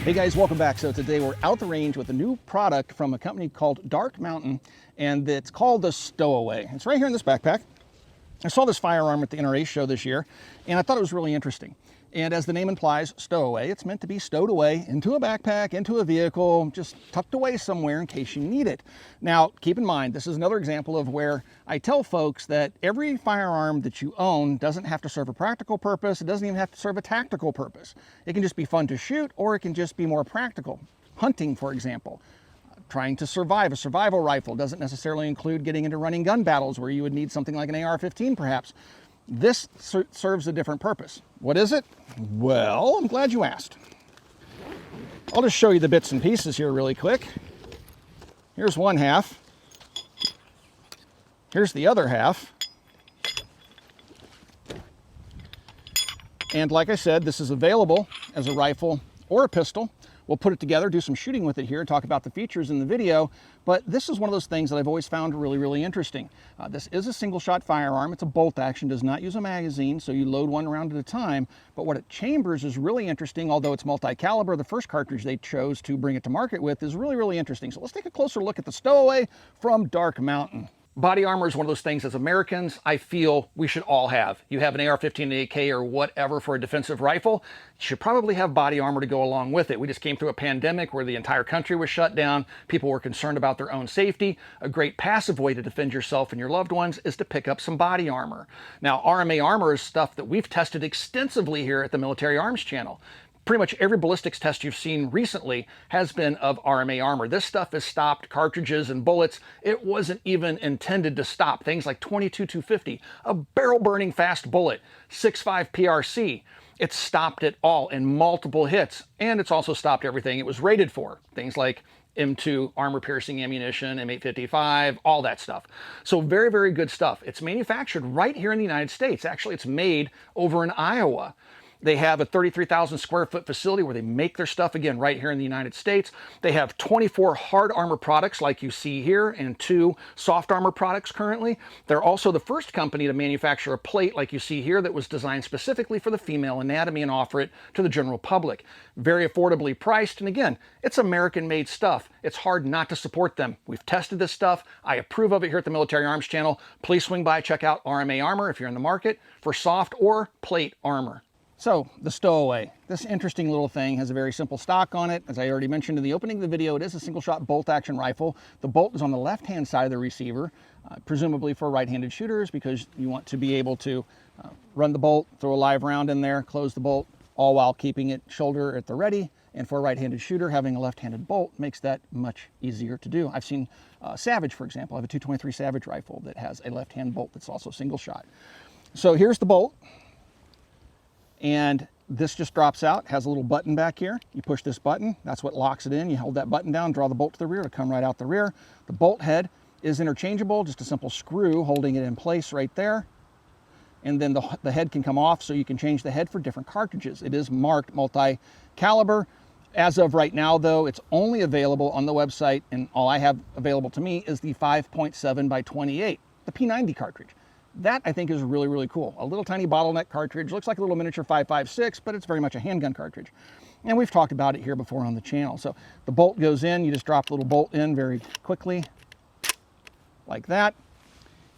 Hey guys, welcome back. So today we're out the range with a new product from a company called Dark Mountain, and it's called the Stowaway. It's right here in this backpack. I saw this firearm at the NRA show this year, and I thought it was really interesting. And as the name implies, stowaway, it's meant to be stowed away into a backpack, into a vehicle, just tucked away somewhere in case you need it. Now, keep in mind, this is another example of where I tell folks that every firearm that you own doesn't have to serve a practical purpose. It doesn't even have to serve a tactical purpose. It can just be fun to shoot, or it can just be more practical. Hunting, for example. Trying to survive. A survival rifle doesn't necessarily include getting into running gun battles where you would need something like an AR-15 perhaps. This serves a different purpose. What is it? Well, I'm glad you asked. I'll just show you the bits and pieces here really quick. Here's one half. Here's the other half. And like I said, this is available as a rifle or a pistol. We'll put it together, do some shooting with it here, talk about the features in the video, but this is one of those things that I've always found really, really interesting. This is a single shot firearm. It's a bolt action, does not use a magazine, so you load one round at a time, but what it chambers is really interesting. Although it's multi-caliber, the first cartridge they chose to bring it to market with is really, really interesting. So let's take a closer look at the Stowaway from Dark Mountain. Body armor is one of those things as Americans I feel we should all have. You have an AR-15, an AK, or whatever for a defensive rifle, you should probably have body armor to go along with it. We just came through a pandemic where the entire country was shut down. People were concerned about their own safety. A great passive way to defend yourself and your loved ones is to pick up some body armor. Now, RMA armor is stuff that we've tested extensively here at the Military Arms Channel. Pretty much every ballistics test you've seen recently has been of RMA armor. This stuff has stopped cartridges and bullets. It wasn't even intended to stop. Things like 22-250, a barrel-burning fast bullet, 6.5 PRC. It's stopped it all in multiple hits, and it's also stopped everything it was rated for. Things like M2 armor-piercing ammunition, M855, all that stuff. So very, very good stuff. It's manufactured right here in the United States. Actually, it's made over in Iowa. They have a 33,000 square foot facility where they make their stuff, again, right here in the United States. They have 24 hard armor products like you see here and 2 soft armor products currently. They're also the first company to manufacture a plate like you see here that was designed specifically for the female anatomy and offer it to the general public. Very affordably priced, and again, it's American-made stuff. It's hard not to support them. We've tested this stuff. I approve of it here at the Military Arms Channel. Please swing by, check out RMA Armor if you're in the market for soft or plate armor. So, the Stowaway. This interesting little thing has a very simple stock on it. As I already mentioned in the opening of the video, it is a single-shot bolt-action rifle. The bolt is on the left-hand side of the receiver, presumably for right-handed shooters, because you want to be able to run the bolt, throw a live round in there, close the bolt, all while keeping it shoulder at the ready. And for a right-handed shooter, having a left-handed bolt makes that much easier to do. I've seen Savage, for example. I have a 223 Savage rifle that has a left-hand bolt that's also single-shot. So here's the bolt. And this just drops out, has a little button back here. You push this button, that's what locks it in. You hold that button down, draw the bolt to the rear, it'll come right out the rear. The bolt head is interchangeable, just a simple screw holding it in place right there. And then the head can come off, so you can change the head for different cartridges. It is marked multi-caliber. As of right now, though, it's only available on the website, and all I have available to me is the 5.7 by 28, the P90 cartridge. That, I think, is really, really cool. A little tiny bottleneck cartridge. Looks like a little miniature 5.56, but it's very much a handgun cartridge. And we've talked about it here before on the channel. So the bolt goes in. You just drop the little bolt in very quickly, like that.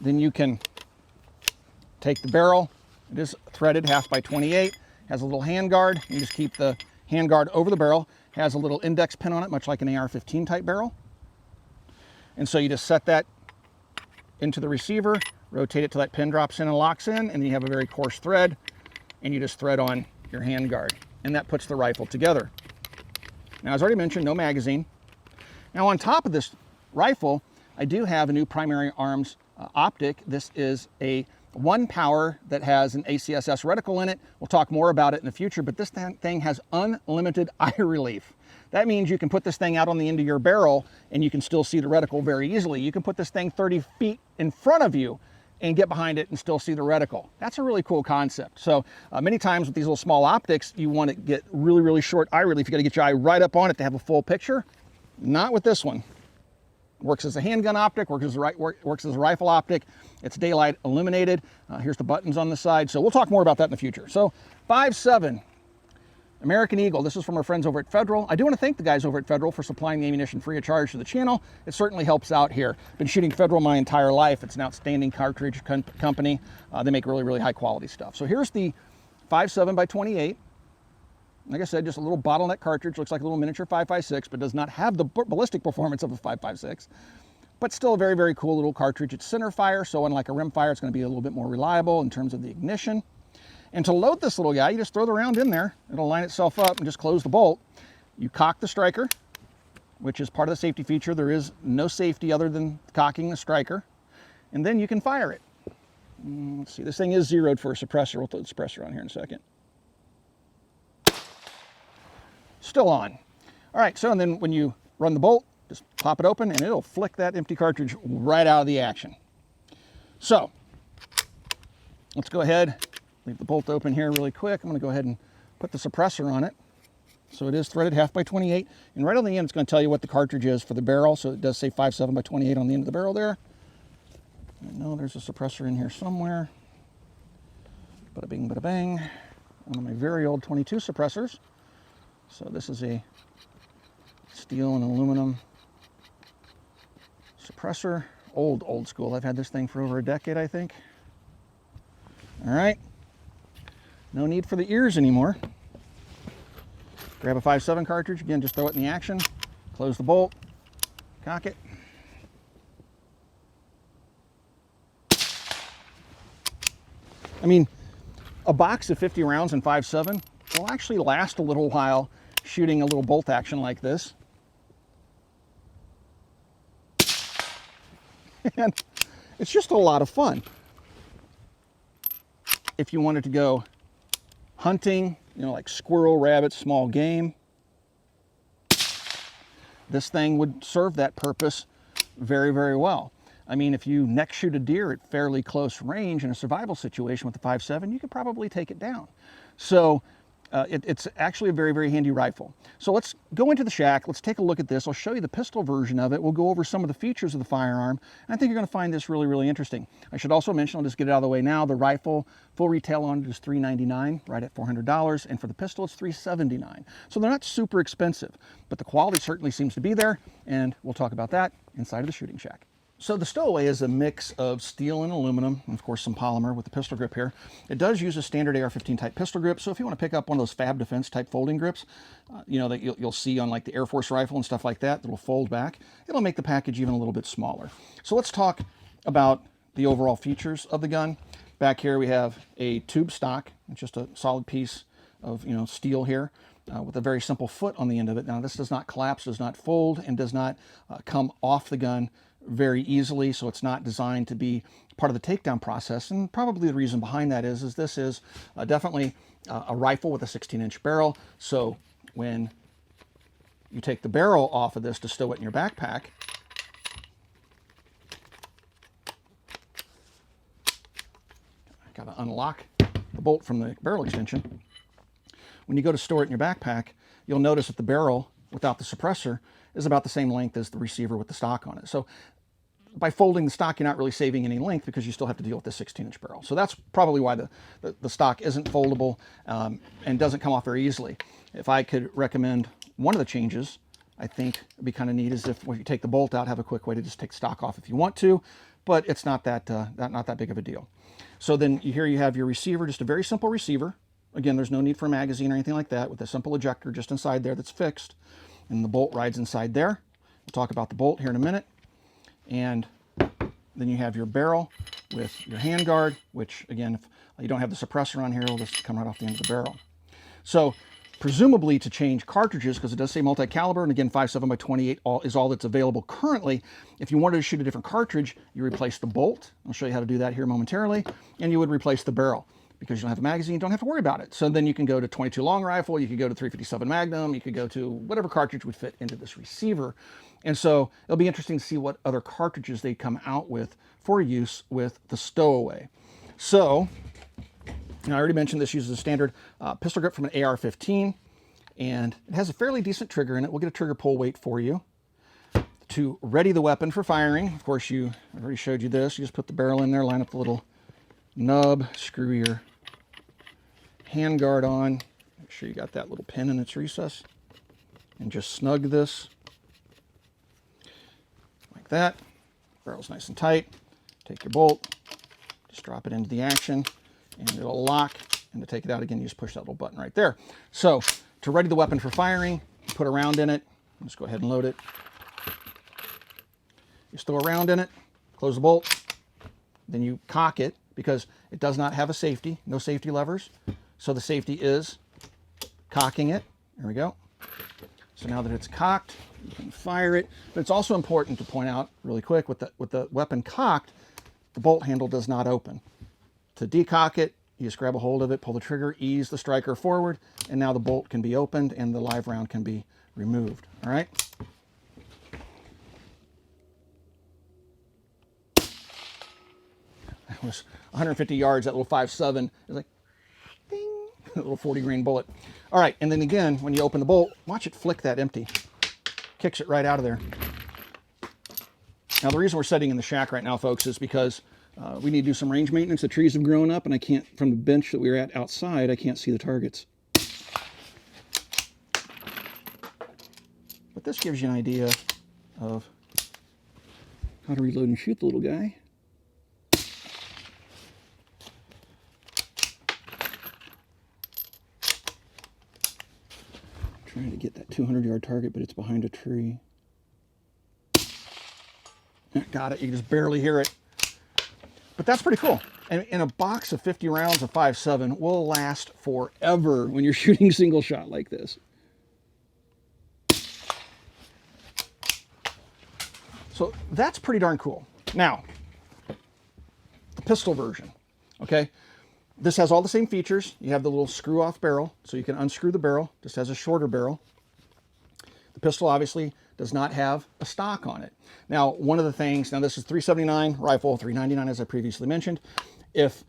Then you can take the barrel. It is threaded 1/2 by 28. Has a little hand guard. You just keep the hand guard over the barrel. Has a little index pin on it, much like an AR-15 type barrel. And so you just set that into the receiver, rotate it till that pin drops in and locks in, and then you have a very coarse thread, and you just thread on your hand guard, and that puts the rifle together. Now, as already mentioned, no magazine. Now, on top of this rifle, I do have a new primary arms optic. This is a 1 power that has an ACSS reticle in it. We'll talk more about it in the future, but this thing has unlimited eye relief. That means you can put this thing out on the end of your barrel and you can still see the reticle very easily. You can put this thing 30 feet in front of you and get behind it and still see the reticle. That's a really cool concept. So many times with these little small optics, you want to get really, really short eye relief. You got to get your eye right up on it to have a full picture. Not with this one. Works as a handgun optic, works as a rifle optic. It's daylight illuminated. Here's the buttons on the side. So we'll talk more about that in the future. So 5.7. American Eagle. This is from our friends over at Federal. I do want to thank the guys over at Federal for supplying the ammunition free of charge to the channel. It certainly helps out here. Been shooting Federal my entire life. It's an outstanding cartridge company. They make really, really high quality stuff. So here's the 5.7 by 28. Like I said, just a little bottleneck cartridge. Looks like a little miniature 5.56, but does not have the ballistic performance of a 5.56. But still a very, very cool little cartridge. It's center fire, so unlike a rim fire, it's going to be a little bit more reliable in terms of the ignition. And to load this little guy, you just throw the round in there. It'll line itself up and just close the bolt. You cock the striker, which is part of the safety feature. There is no safety other than cocking the striker. And then you can fire it. Let's see, this thing is zeroed for a suppressor. We'll throw the suppressor on here in a second. Still on. All right, so and then when you run the bolt, just pop it open and it'll flick that empty cartridge right out of the action. So let's go ahead. Leave the bolt open here really quick. I'm going to go ahead and put the suppressor on it. So it is threaded 1/2 by 28. And right on the end, it's going to tell you what the cartridge is for the barrel. So it does say 5.7 by 28 on the end of the barrel there. I know there's a suppressor in here somewhere. Bada bing, bada bang. One of my very old 22 suppressors. So this is a steel and aluminum suppressor. Old school. I've had this thing for over a decade, I think. All right. No need for the ears anymore. Grab a 5.7 cartridge. Again, just throw it in the action. Close the bolt. Cock it. I mean, a box of 50 rounds in 5.7 will actually last a little while shooting a little bolt action like this. And it's just a lot of fun. If you wanted to go hunting, you know, like squirrel, rabbit, small game, this thing would serve that purpose very, very well. I mean, if you neck shoot a deer at fairly close range in a survival situation with the 5.7, you could probably take it down. So it's actually a very, very handy rifle. So let's go into the shack. Let's take a look at this. I'll show you the pistol version of it. We'll go over some of the features of the firearm. And I think you're going to find this really, really interesting. I should also mention, I'll just get it out of the way now, the rifle, full retail on it is $399, right at $400. And for the pistol, it's $379. So they're not super expensive, but the quality certainly seems to be there. And we'll talk about that inside of the shooting shack. So the Stowaway is a mix of steel and aluminum, and of course some polymer with the pistol grip here. It does use a standard AR-15 type pistol grip, so if you want to pick up one of those Fab Defense type folding grips, you know, that you'll see on like the Air Force rifle and stuff like that, that'll fold back, it'll make the package even a little bit smaller. So let's talk about the overall features of the gun. Back here we have a tube stock, it's just a solid piece of, you know, steel here. With a very simple foot on the end of it. Now this does not collapse, does not fold, and does not come off the gun very easily, so it's not designed to be part of the takedown process. And probably the reason behind that is this is definitely a rifle with a 16-inch barrel. So when you take the barrel off of this to stow it in your backpack, I gotta unlock the bolt from the barrel extension. When you go to store it in your backpack, you'll notice that the barrel without the suppressor is about the same length as the receiver with the stock on it. So by folding the stock, you're not really saving any length because you still have to deal with this 16-inch barrel. So that's probably why the stock isn't foldable and doesn't come off very easily. If I could recommend one of the changes, I think it'd be kind of neat, is if when you take the bolt out, have a quick way to just take the stock off if you want to, but it's not that big of a deal. So then here you have your receiver, just a very simple receiver. Again, there's no need for a magazine or anything like that, with a simple ejector just inside there that's fixed. And the bolt rides inside there. We'll talk about the bolt here in a minute. And then you have your barrel with your handguard, which again, if you don't have the suppressor on here, it'll just come right off the end of the barrel. So presumably to change cartridges, because it does say multi-caliber, and again 5.7 by 28 is all that's available currently. If you wanted to shoot a different cartridge, you replace the bolt. I'll show you how to do that here momentarily. And you would replace the barrel. Because you don't have a magazine, you don't have to worry about it. So then you can go to 22 long rifle, you could go to 357 Magnum, you could go to whatever cartridge would fit into this receiver. And so it'll be interesting to see what other cartridges they come out with for use with the Stowaway. So, I already mentioned this uses a standard pistol grip from an AR-15, and it has a fairly decent trigger in it. We'll get a trigger pull weight for you. To ready the weapon for firing, of course, I already showed you this. You just put the barrel in there, line up the little nub, screw your handguard on, sure you got that little pin in its recess. And just snug this like that. Barrel's nice and tight. Take your bolt, just drop it into the action, and it'll lock. And to take it out again, you just push that little button right there. So to ready the weapon for firing, you put a round in it. Let's go ahead and load it. You throw a round in it, close the bolt, then you cock it because it does not have a safety, no safety levers. So the safety is cocking it. There we go. So now that it's cocked, you can fire it. But it's also important to point out really quick, with the weapon cocked, the bolt handle does not open. To decock it, you just grab a hold of it, pull the trigger, ease the striker forward, and now the bolt can be opened and the live round can be removed. All right. That was 150 yards, that little 5.7. It's like, ding, a little 40 grain bullet. All right, and then again, when you open the bolt, watch it flick that empty. Kicks it right out of there. Now, the reason we're sitting in the shack right now, folks, is because we need to do some range maintenance. The trees have grown up, and I can't, from the bench that we were at outside, I can't see the targets. But this gives you an idea of how to reload and shoot the little guy. Trying to get that 200-yard target, but it's behind a tree. Got it. You can just barely hear it. But that's pretty cool. And in a box of 50 rounds of 5.7 will last forever when you're shooting single shot like this. So that's pretty darn cool. Now, the pistol version, okay? This has all the same features. You have the little screw-off barrel, so you can unscrew the barrel. Just has a shorter barrel. The pistol obviously does not have a stock on it. Now, one of the things, now this is $379 rifle, $399 as I previously mentioned. If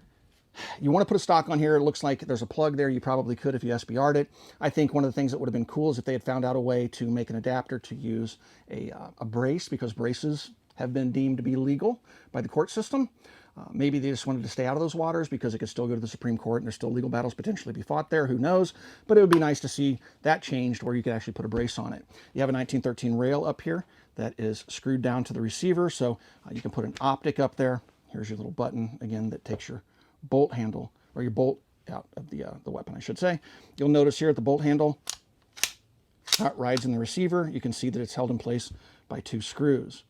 you want to put a stock on here, it looks like there's a plug there. You probably could if you SBR'd it. I think one of the things that would have been cool is if they had found out a way to make an adapter to use a brace, because braces have been deemed to be legal by the court system. Maybe they just wanted to stay out of those waters because it could still go to the Supreme Court and there's still legal battles potentially be fought there. Who knows? But it would be nice to see that changed where you could actually put a brace on it. You have a 1913 rail up here that is screwed down to the receiver, so you can put an optic up there. Here's your little button, again, that takes your bolt handle, or your bolt out of the weapon, I should say. You'll notice here at the bolt handle, how it rides in the receiver. You can see that it's held in place by 2 screws.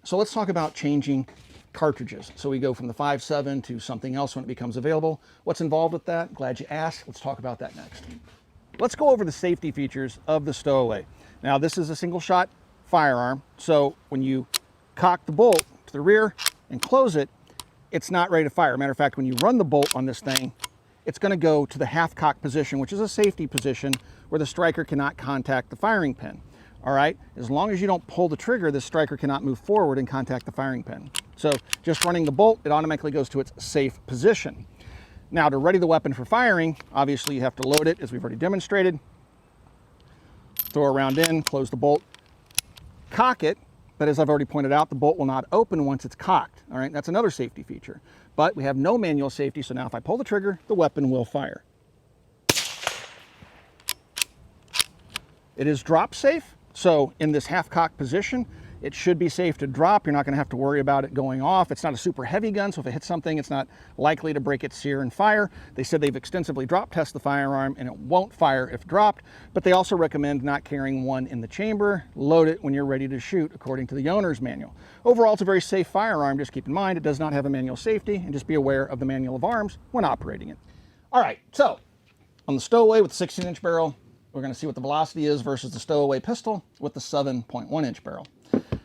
So let's talk about changing cartridges. So we go from the 5.7 to something else when it becomes available. What's involved with that? Glad you asked. Let's talk about that next. Let's go over the safety features of the Stowaway. Now, this is a single shot firearm, so when you cock the bolt to the rear and close it, it's not ready to fire. Matter of fact, when you run the bolt on this thing, it's going to go to the half cock position, which is a safety position where the striker cannot contact the firing pin. All right, as long as you don't pull the trigger, the striker cannot move forward and contact the firing pin. So just running the bolt, it automatically goes to its safe position. Now, to ready the weapon for firing, obviously you have to load it, as we've already demonstrated. Throw a round in, close the bolt, cock it, but as I've already pointed out, the bolt will not open once it's cocked. All right, that's another safety feature. But we have no manual safety, so now if I pull the trigger, the weapon will fire. It is drop safe. So in this half-cock position, it should be safe to drop. You're not going to have to worry about it going off. It's not a super heavy gun, so if it hits something, it's not likely to break its sear and fire. They said they've extensively drop tested the firearm, and it won't fire if dropped, but they also recommend not carrying one in the chamber. Load it when you're ready to shoot, according to the owner's manual. Overall, it's a very safe firearm. Just keep in mind, it does not have a manual safety, and just be aware of the manual of arms when operating it. All right, so on the Stowaway with the 16-inch barrel, we're going to see what the velocity is versus the Stowaway pistol with the 7.1-inch barrel.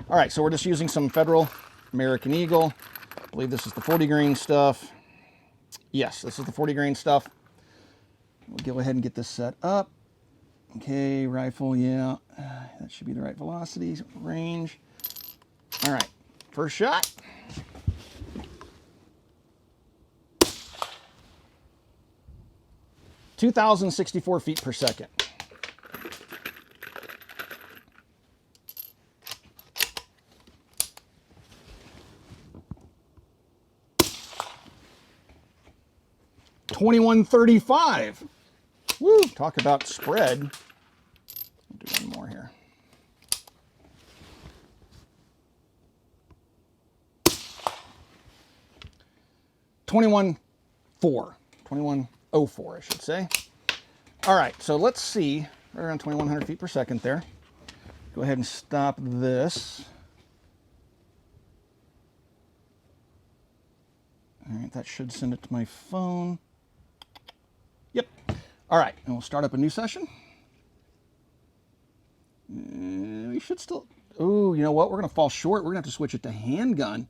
All right, so we're just using some Federal American Eagle. I believe this is the 40 grain stuff. Yes, this is the 40 grain stuff. We'll go ahead and get this set up. Okay, rifle, yeah, that should be the right velocity, range. All right, first shot. (2,064 feet per second). (2135). Woo! Talk about spread. I'll do one more here. $21.04, I should say. All right, so let's see, right around 2,100 feet per second there. Go ahead and stop this. All right, that should send it to my phone. Yep. All right, and we'll start up a new session. We should still, oh, you know what? We're gonna fall short. We're gonna have to switch it to handgun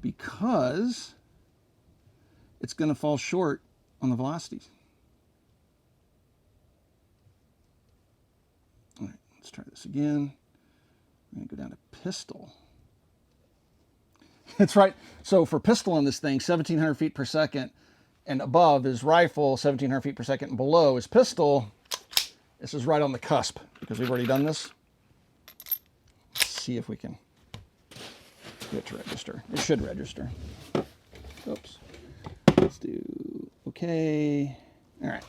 because it's gonna fall short on the velocities. All right, let's try this again. I'm gonna go down to pistol. That's right. So for pistol on this thing, 1,700 feet per second and above is rifle, 1,700 feet per second and below is pistol. This is right on the cusp because we've already done this. Let's see if we can get it to register. It should register. Oops. Let's do okay. All right.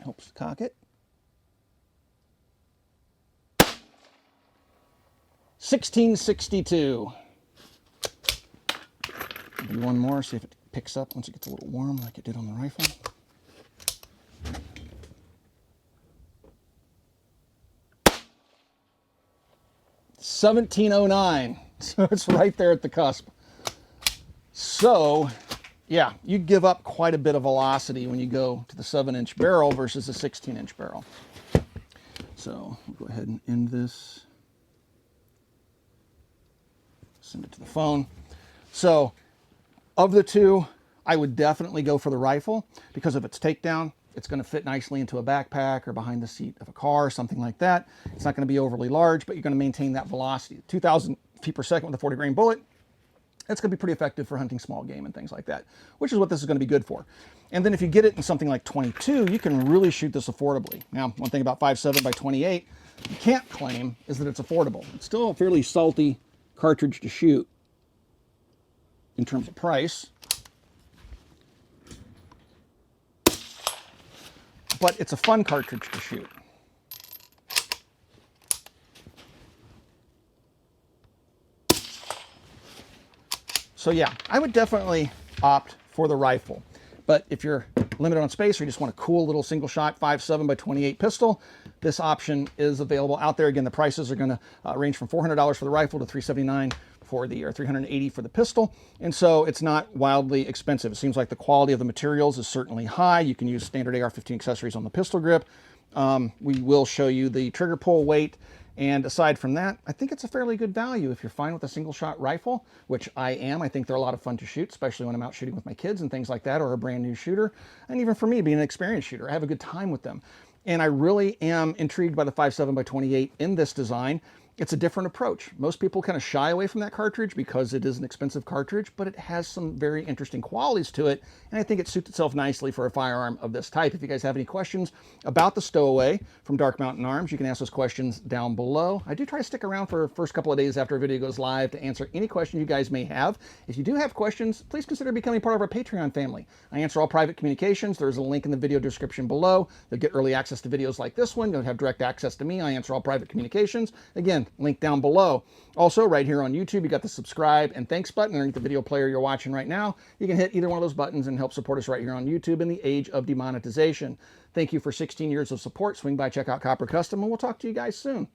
Helps to cock it. 1662. Do one more, see if it picks up once it gets a little warm like it did on the rifle. $17.09. So it's right there at the cusp. So, yeah, you give up quite a bit of velocity when you go to the 7-inch barrel versus the 16-inch barrel. So we'll go ahead and end this. Send it to the phone. So of the two, I would definitely go for the rifle because of its takedown. It's going to fit nicely into a backpack or behind the seat of a car or something like that. It's not going to be overly large, but you're going to maintain that velocity. 2,000 feet per second with a 40-grain bullet, it's going to be pretty effective for hunting small game and things like that, which is what this is going to be good for. And then if you get it in something like 22, you can really shoot this affordably. Now, one thing about 5.7 by 28 you can't claim is that it's affordable. It's still a fairly salty cartridge to shoot in terms of price, but it's a fun cartridge to shoot. So yeah, I would definitely opt for the rifle, but if you're limited on space or you just want a cool little single shot 5.7 by 28 pistol, this option is available out there. Again, the prices are going to range from $400 for the rifle to $379 for the, or $380 for the pistol. And so it's not wildly expensive. It seems like the quality of the materials is certainly high. You can use standard AR-15 accessories on the pistol grip. We will show you the trigger pull weight. And aside from that, I think it's a fairly good value if you're fine with a single shot rifle, which I am. I think they're a lot of fun to shoot, especially when I'm out shooting with my kids and things like that, or a brand new shooter. And even for me, being an experienced shooter, I have a good time with them. And I really am intrigued by the 5.7 by 28 in this design. It's a different approach. Most people kind of shy away from that cartridge because it is an expensive cartridge, but it has some very interesting qualities to it, and I think it suits itself nicely for a firearm of this type. If you guys have any questions about the Stowaway from Dark Mountain Arms, you can ask those questions down below. I do try to stick around for the first couple of days after a video goes live to answer any questions you guys may have. If you do have questions, please consider becoming part of our Patreon family. I answer all private communications. There's a link in the video description below. You'll get early access to videos like this one. You'll have direct access to me. I answer all private communications. Again, link down below. Also, right here on YouTube, you got the subscribe and thanks button underneath the video player you're watching right now. You can hit either one of those buttons and help support us right here on YouTube in the age of demonetization. Thank you for 16 years of support. Swing by, check out Copper Custom, and we'll talk to you guys soon.